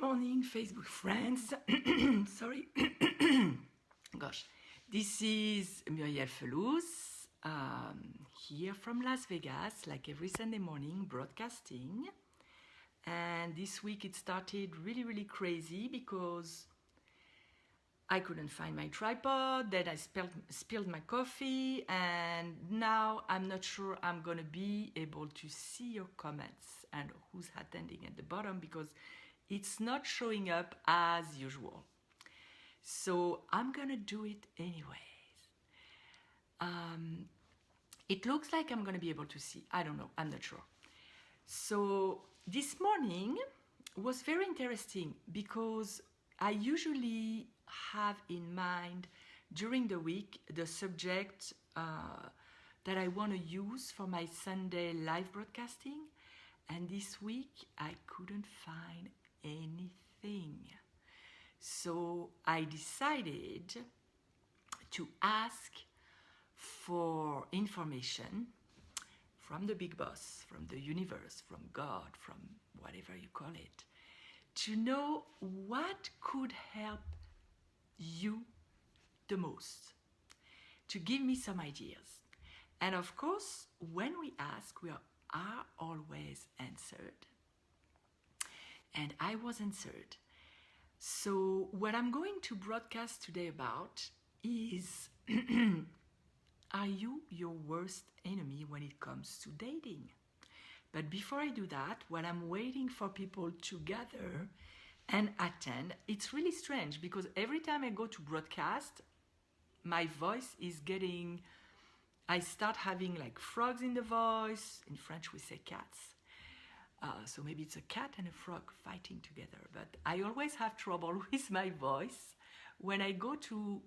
morning, Facebook friends. Sorry. Gosh. This is Murielle here from Las Vegas, like every Sunday morning, broadcasting. And this week it started really crazy because I couldn't find my tripod, then I spilled my coffee, and now I'm not sure I'm gonna be able to see your comments and who's attending at the bottom because it's not showing up as usual. So I'm gonna do it anyways. It looks like I'm gonna be able to see. I don't know, I'm not sure. So this morning was very interesting because I usually have in mind during the week the subject that I want to use for my Sunday live broadcasting, and this week I couldn't find anything. So I decided to ask for information from the big boss, from the universe, from God, from whatever you call it, to know what could help you the most, to give me some ideas. And of course, when we ask, we are always answered. And I was answered. So what I'm going to broadcast today about is are you your worst enemy when it comes to dating? But before I do that, while I'm waiting for people to gather and attend, it's really strange because every time I go to broadcast, my voice is getting, I start having like frogs in the voice. In French we say cats. So maybe it's a cat and a frog fighting together. But I always have trouble with my voice when I go to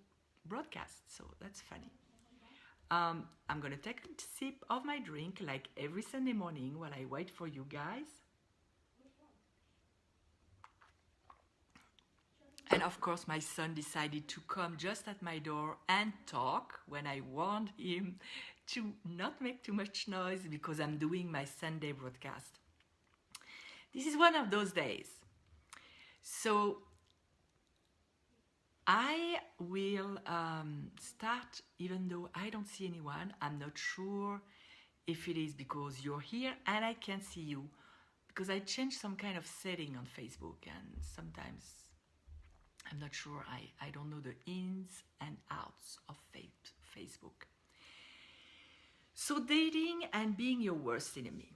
broadcast, so that's funny. I'm gonna take a sip of my drink like every Sunday morning while I wait for you guys. And of course, my son decided to come just at my door and talk when I warned him to not make too much noise because I'm doing my Sunday broadcast. This is one of those days. So I will start, even though I don't see anyone. I'm not sure if it is because you're here and I can't see you, because I changed some kind of setting on Facebook and sometimes I'm not sure, I don't know the ins and outs of Facebook. So dating and being your worst enemy.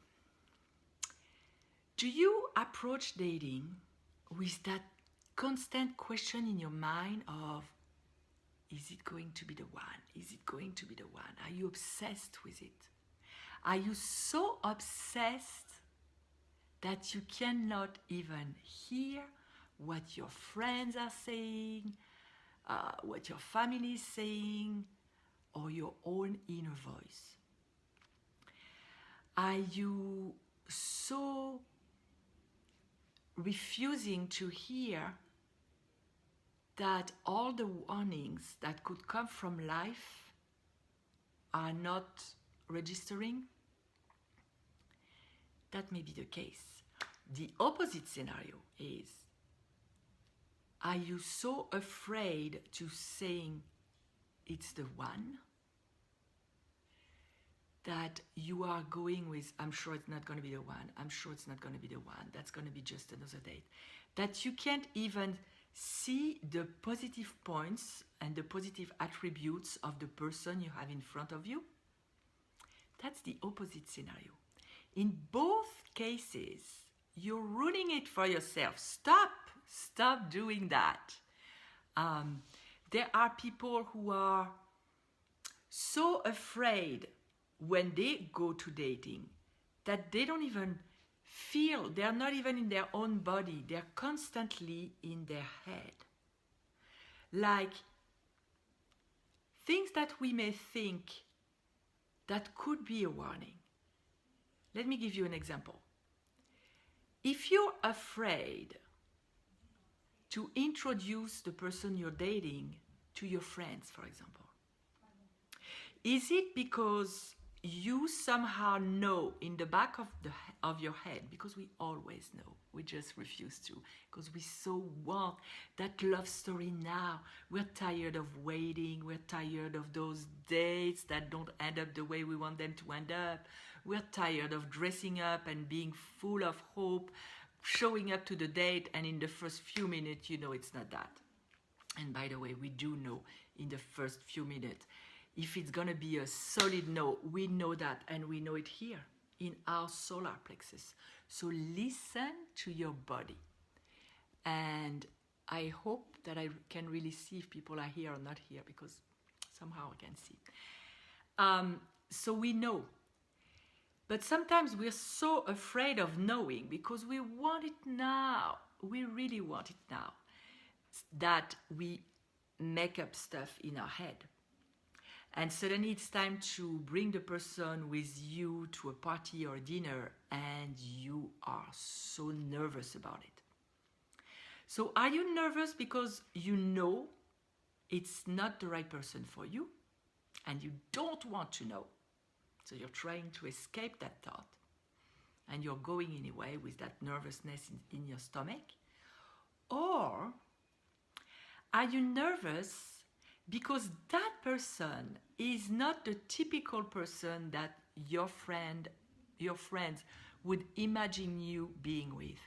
Do you approach dating with that constant question in your mind of, is it going to be the one? Is it going to be the one? Are you obsessed with it? Are you so obsessed that you cannot even hear what your friends are saying, what your family is saying, or your own inner voice? Are you so refusing to hear that all the warnings that could come from life are not registering? That may be the case. The opposite scenario is, are you so afraid to saying it's the one that you are going with, I'm sure it's not going to be the one, I'm sure it's not going to be the one, that's going to be just another date, that you can't even see the positive points and the positive attributes of the person you have in front of you? That's the opposite scenario. In both cases, you're ruining it for yourself. Stop doing that. There are people who are so afraid when they go to dating that they don't even feel, they're not even in their own body, they're constantly in their head. Like things that we may think that could be a warning. Let me give you an example. If you're afraid to introduce the person you're dating to your friends, for example, is it because you somehow know in the back of your head, because we always know, we just refuse to, because we so want that love story now. We're tired of waiting, we're tired of those dates that don't end up the way we want them to end up. We're tired of dressing up and being full of hope, showing up to the date, and in the first few minutes you know it's not that. And by the way, we do know in the first few minutes if it's gonna be a solid no. We know that, and we know it here in our solar plexus. So listen to your body. And I hope that I can really see if people are here or not here, because somehow I can see. So we know. But sometimes we're so afraid of knowing because we want it now. We really want it now, that we make up stuff in our head. And suddenly it's time to bring the person with you to a party or a dinner, and you are so nervous about it. So are you nervous because you know it's not the right person for you and you don't want to know? So you're trying to escape that thought and you're going anyway with that nervousness in your stomach? Or are you nervous because that person is not the typical person that your friends would imagine you being with?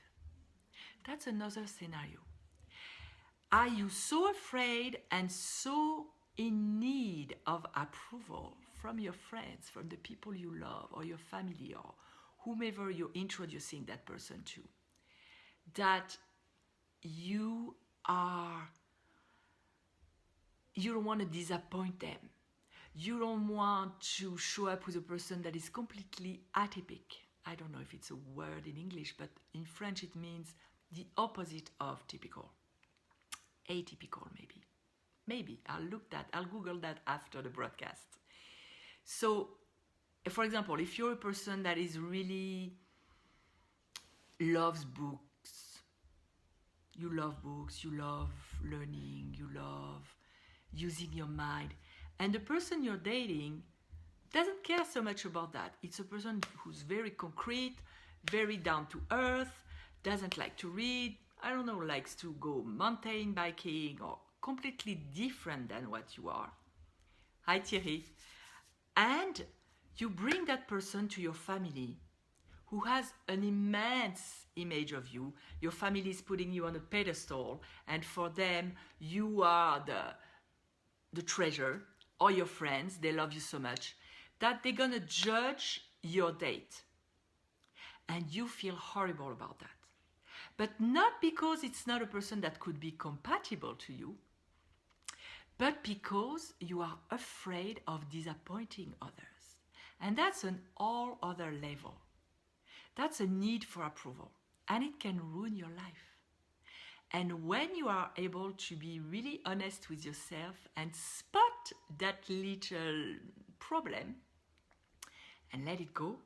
That's another scenario. Are you so afraid and so in need of approval from your friends, from the people you love, or your family, or whomever you're introducing that person to, that you don't want to disappoint them? You don't want to show up with a person that is completely atypic. I don't know if it's a word in English, but in French it means the opposite of typical. Atypical, maybe. Maybe. I'll Google that after the broadcast. So, for example, if you're a person that is really loves books, you love learning, you love using your mind, and the person you're dating doesn't care so much about that. It's a person who's very concrete, very down to earth, doesn't like to read, likes to go mountain biking, or completely different than what you are. Hi Thierry. And you bring that person to your family who has an immense image of you. Your family is putting you on a pedestal, and for them you are the treasure, or your friends, they love you so much that they're gonna judge your date. And you feel horrible about that. But not because it's not a person that could be compatible to you, but because you are afraid of disappointing others. And that's an all other level. That's a need for approval, and it can ruin your life. And when you are able to be really honest with yourself and spot that little problem and let it go,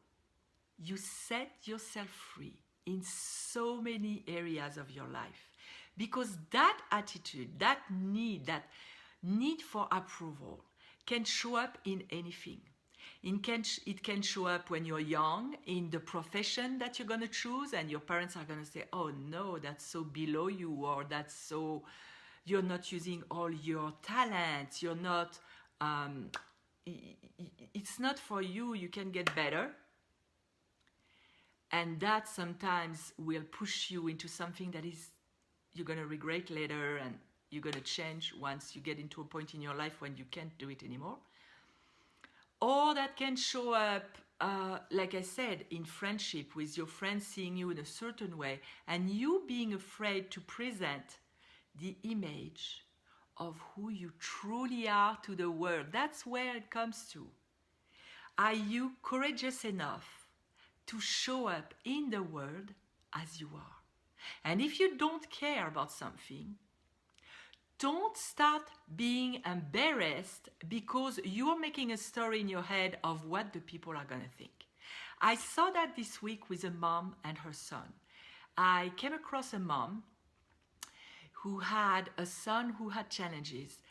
you set yourself free in so many areas of your life. Because that attitude, that need for approval can show up in anything. It can show up when you're young in the profession that you're going to choose, and your parents are going to say, oh no, that's so below you, or you're not using all your talents, you're not, it's not for you, you can get better. And that sometimes will push you into something that is you're going to regret later, and you're going to change once you get into a point in your life when you can't do it anymore. Or that can show up, like I said, in friendship, with your friends seeing you in a certain way and you being afraid to present the image of who you truly are to the world. That's where it comes to. Are you courageous enough to show up in the world as you are? And if you don't care about something, don't start being embarrassed because you're making a story in your head of what the people are going to think. I saw that this week with a mom and her son. I came across a mom who had a son who had challenges,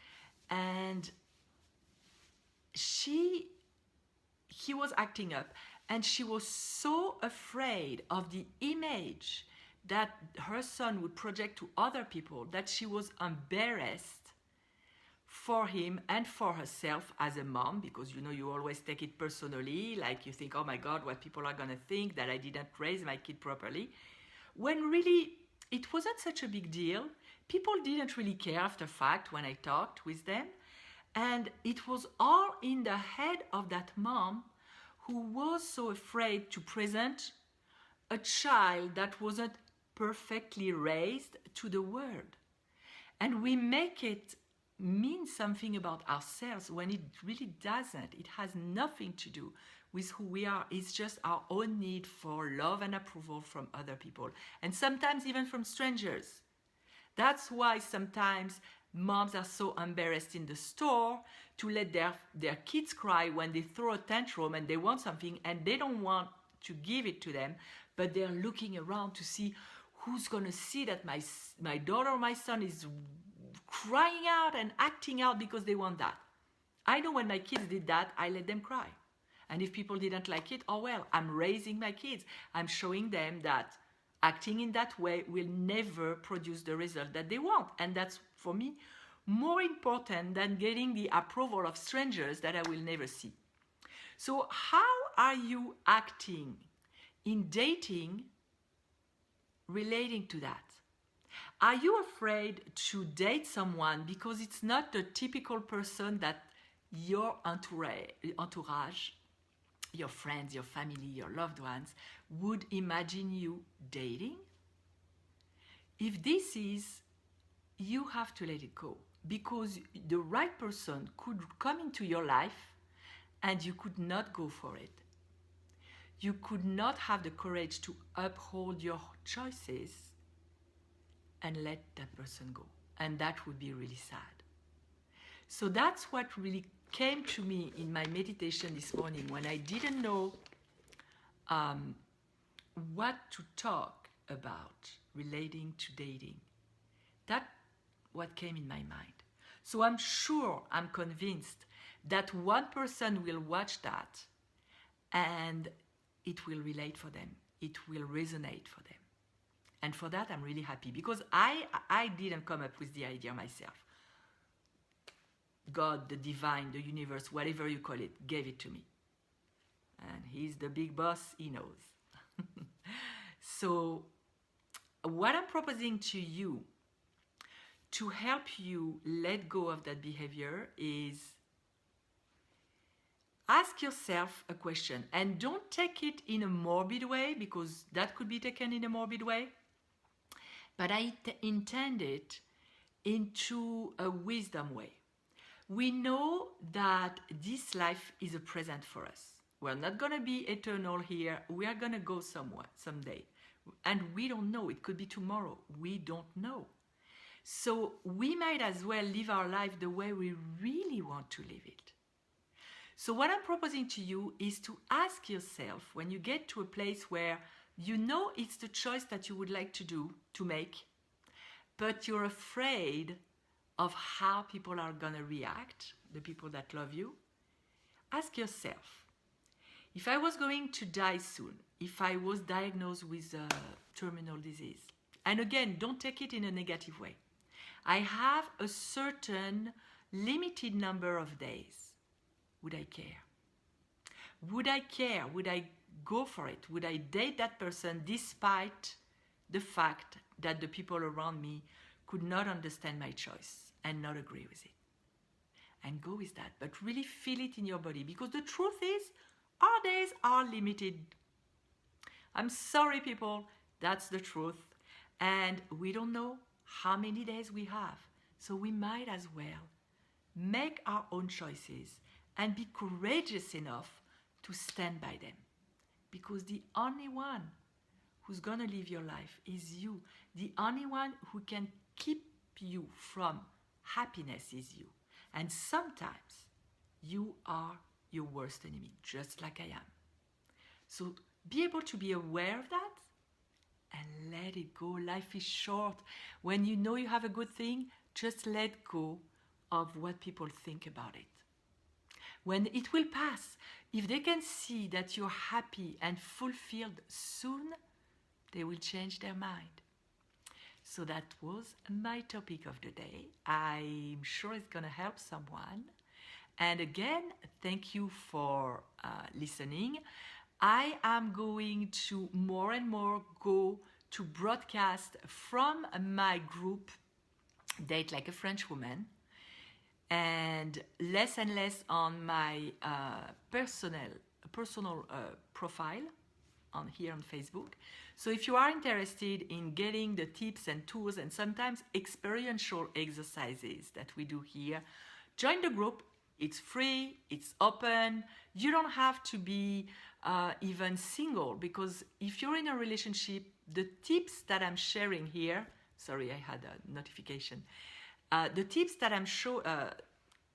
and he he was acting up, and she was so afraid of the image that her son would project to other people that she was embarrassed for him and for herself as a mom, because you always take it personally, like you think, oh my God, what people are gonna think, that I didn't raise my kid properly, when really it wasn't such a big deal. People didn't really care after fact when I talked with them, and it was all in the head of that mom who was so afraid to present a child that wasn't perfectly raised to the world. And we make it mean something about ourselves when it really doesn't. It has nothing to do with who we are. It's just our own need for love and approval from other people, and sometimes even from strangers. That's why sometimes moms are so embarrassed in the store to let their kids cry when they throw a tantrum and they want something and they don't want to give it to them, but they're looking around to see who's going to see that my daughter or my son is crying out and acting out because they want that. I know when my kids did that, I let them cry. And if people didn't like it, oh well, I'm raising my kids. I'm showing them that acting in that way will never produce the result that they want. And that's, for me, more important than getting the approval of strangers that I will never see. So how are you acting in dating relating to that? Are you afraid to date someone because it's not the typical person that your entourage, your friends, your family, your loved ones would imagine you dating? If this is, you have to let it go, because the right person could come into your life and you could not go for it. You could not have the courage to uphold your choices and let that person go. And that would be really sad. So that's what really came to me in my meditation this morning when I didn't know what to talk about relating to dating. That's what came in my mind. So I'm sure, I'm convinced that one person will watch that and it will relate for them. It will resonate for them. And for that, I'm really happy, because I didn't come up with the idea myself. God, the divine, the universe, whatever you call it, gave it to me. And he's the big boss, he knows. So what I'm proposing to you to help you let go of that behavior is ask yourself a question, and don't take it in a morbid way, because that could be taken in a morbid way, but I intend it into a wisdom way. We know that this life is a present for us. We're not going to be eternal here. We are going to go somewhere, someday. And we don't know. It could be tomorrow. We don't know. So we might as well live our life the way we really want to live it. So what I'm proposing to you is to ask yourself, when you get to a place where you know it's the choice that you would like to make, but you're afraid of how people are going to react, the people that love you, ask yourself, if I was going to die soon, if I was diagnosed with a terminal disease, and again, don't take it in a negative way, I have a certain limited number of days, would I care? Would I care? Would I go for it? Would I date that person despite the fact that the people around me could not understand my choice and not agree with it? And go with that, but really feel it in your body, because the truth is, our days are limited. I'm sorry, people, that's the truth. And we don't know how many days we have. So we might as well make our own choices and be courageous enough to stand by them. Because the only one who's going to live your life is you. The only one who can keep you from happiness is you. And sometimes you are your worst enemy, just like I am. So be able to be aware of that and let it go. Life is short. When you know you have a good thing, just let go of what people think about it. when it will pass, if they can see that you're happy and fulfilled soon, they will change their mind. So that was my topic of the day. I'm sure it's going to help someone. And again, thank you for listening. I am going to more and more go to broadcast from my group, Date Like a French Woman, and less on my personal profile on here on Facebook. So if you are interested in getting the tips and tools and sometimes experiential exercises that we do here, join the group. It's free, it's open. You don't have to be even single, because if you're in a relationship, the tips that I'm sharing here, sorry, I had a notification. The tips that I'm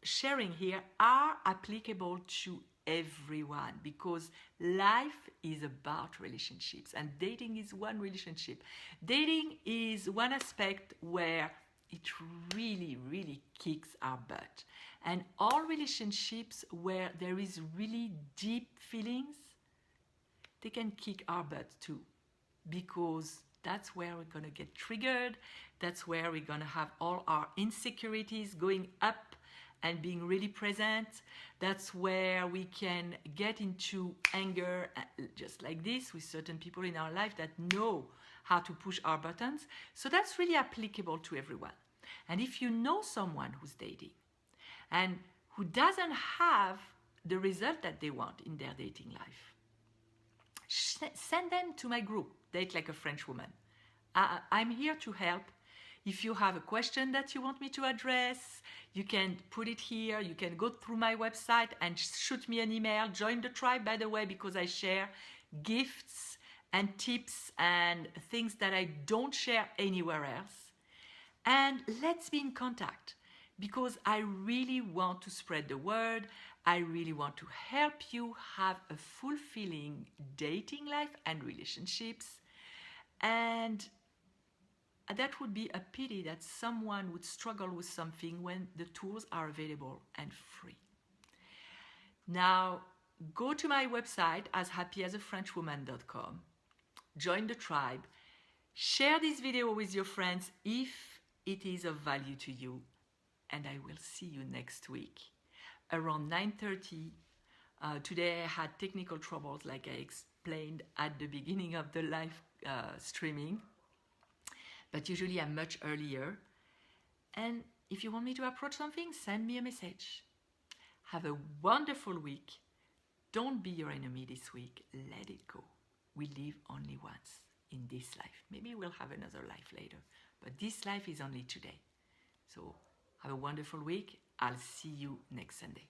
sharing here are applicable to everyone, because life is about relationships and dating is one relationship. Dating is one aspect where it really kicks our butt. And all relationships where there is really deep feelings, they can kick our butt too, because that's where we're going to get triggered. That's where we're going to have all our insecurities going up and being really present. That's where we can get into anger, just like this, with certain people in our life that know how to push our buttons. So that's really applicable to everyone. And if you know someone who's dating and who doesn't have the result that they want in their dating life, send them to my group, Date Like a French Woman. I'm here to help. If you have a question that you want me to address, you can put it here. You can go through my website and shoot me an email. Join the tribe, by the way, because I share gifts and tips and things that I don't share anywhere else. And let's be in contact, because I really want to spread the word. I really want to help you have a fulfilling dating life and relationships. And that would be a pity that someone would struggle with something when the tools are available and free. Now, go to my website, ashappyasafrenchwoman.com. Join the tribe. Share this video with your friends if it is of value to you. And I will see you next week around 9:30. Today I had technical troubles, like I explained at the beginning of the live streaming. But usually I'm much earlier. And if you want me to approach something, send me a message. Have a wonderful week. Don't be your enemy this week. Let it go. We live only once in this life. Maybe we'll have another life later, but this life is only today. So have a wonderful week. I'll see you next Sunday.